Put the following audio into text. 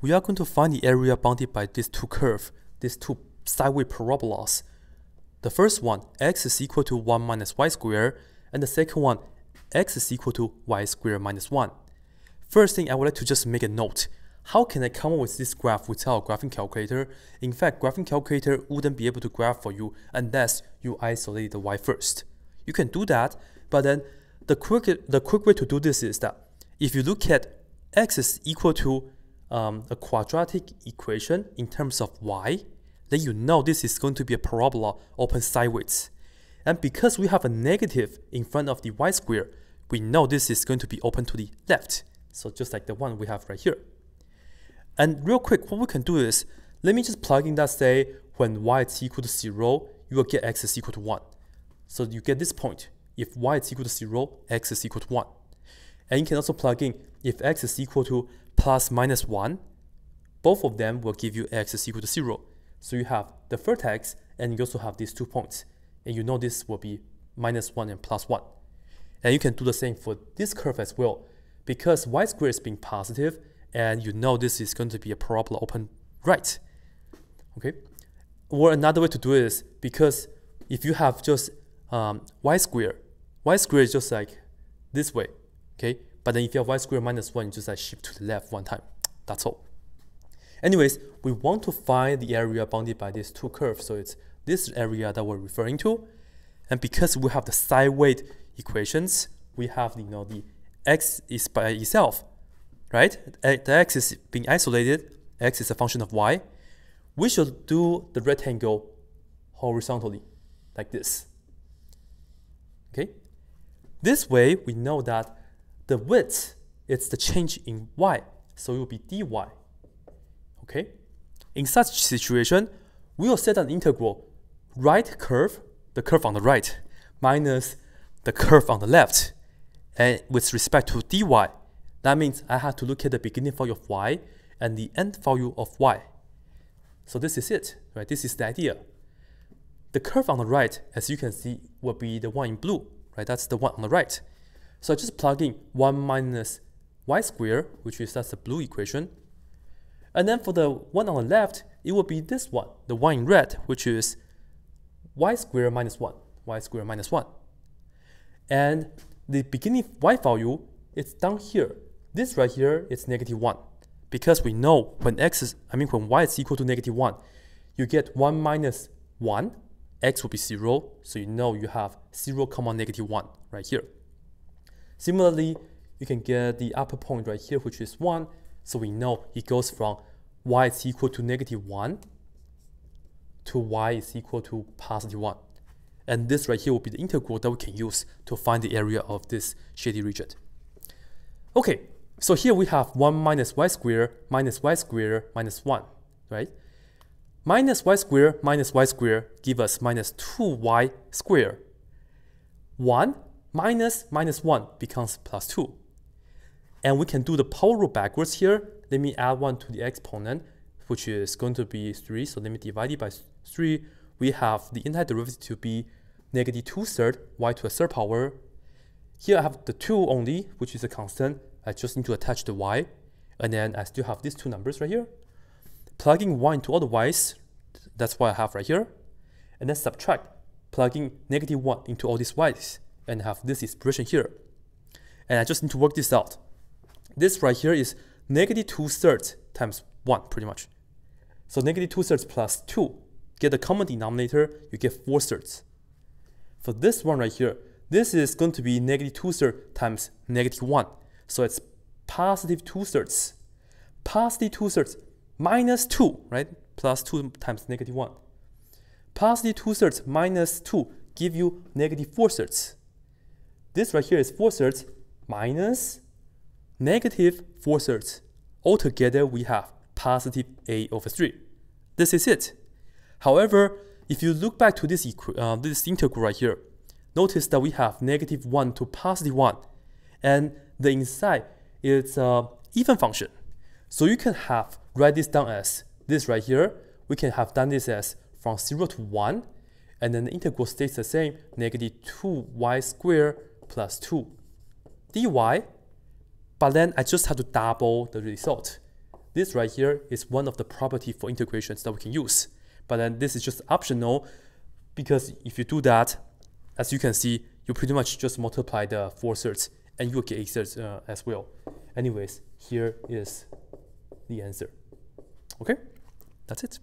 we are going to find the area bounded by these two curves, these two sideways parabolas. The first one, x is equal to 1 minus y squared, and the second one, x is equal to y squared minus 1. First thing, I would like to just make a note. How can I come up with this graph without a graphing calculator? In fact, graphing calculator wouldn't be able to graph for you unless you isolate the y first. You can do that, but then the quick way to do this is that if you look at x is equal to a quadratic equation in terms of y, then you know this is going to be a parabola open sideways. And because we have a negative in front of the y square, we know this is going to be open to the left. So just like the one we have right here. And real quick, what we can do is, let me just plug in that, say, when y is equal to 0, you will get x is equal to 1. So you get this point. If y is equal to 0, x is equal to 1. And you can also plug in, if x is equal to plus minus 1, both of them will give you x is equal to 0. So you have the vertex, and you also have these 2 points. And you know this will be minus 1 and plus 1. And you can do the same for this curve as well. Because y squared is being positive, and you know this is going to be a parabola open right. Okay? Or another way to do it is, because if you have just y squared is just like this way. Okay? But then if you have y squared minus 1, you just like shift to the left one time. That's all. Anyways, we want to find the area bounded by these two curves. So it's this area that we're referring to. And because we have the sideways equations, we have the x is by itself, right? The x is being isolated. X is a function of y. We should do the rectangle horizontally, like this. Okay? This way, we know that the width is the change in y. So it will be dy. Okay? In such situation, we will set an integral right curve, the curve on the right, minus the curve on the left. And with respect to dy, that means I have to look at the beginning value of y and the end value of y. So this is it, right? This is the idea. The curve on the right, as you can see, will be the one in blue, right? That's the one on the right. So I just plug in 1 minus y squared, which is that's the blue equation. And then for the one on the left, it will be this one, the one in red, which is y squared minus 1, y squared minus 1. And the beginning y value is down here. This right here is negative 1. Because we know when when y is equal to negative 1, you get 1 minus 1, x will be 0, so you know you have 0 comma negative 1 right here. Similarly, you can get the upper point right here, which is 1, so we know it goes from y is equal to negative 1 to y is equal to positive 1. And this right here will be the integral that we can use to find the area of this shady region. Okay, so here we have 1 minus y squared minus 1, right? Minus y squared give us minus 2y squared. 1 minus minus 1 becomes plus 2. And we can do the power rule backwards here. Let me add 1 to the exponent, which is going to be 3. So let me divide it by 3. We have the antiderivative to be negative 2/3 y to the third power. Here I have the 2 only, which is a constant. I just need to attach the y. And then I still have these two numbers right here. Plugging 1 into all the y's, that's what I have right here. And then subtract, plugging negative 1 into all these y's, and have this expression here. And I just need to work this out. This right here is negative 2/3 times 1, pretty much. So negative 2/3 plus 2. Get the common denominator, you get 4/3. For this one right here, this is going to be negative 2/3 times negative 1. So it's positive 2/3. Positive 2/3 minus 2, right? Plus 2 times negative 1. Positive 2/3 minus 2 give you negative 4/3. This right here is 4/3 minus negative 4/3. Altogether, we have positive a over 3. This is it. However, if you look back to this integral right here, notice that we have negative 1 to positive 1. And the inside is an even function. So you can write this down as this right here. We can have done this as from 0 to 1. And then the integral stays the same, negative 2y squared plus 2 dy. But then I just have to double the result. this right here is one of the property for integrations that we can use. But then this is just optional, because if you do that, as you can see, you pretty much just multiply the 4 thirds and you'll get 8 thirds as well. Anyways, here is the answer. Okay, that's it.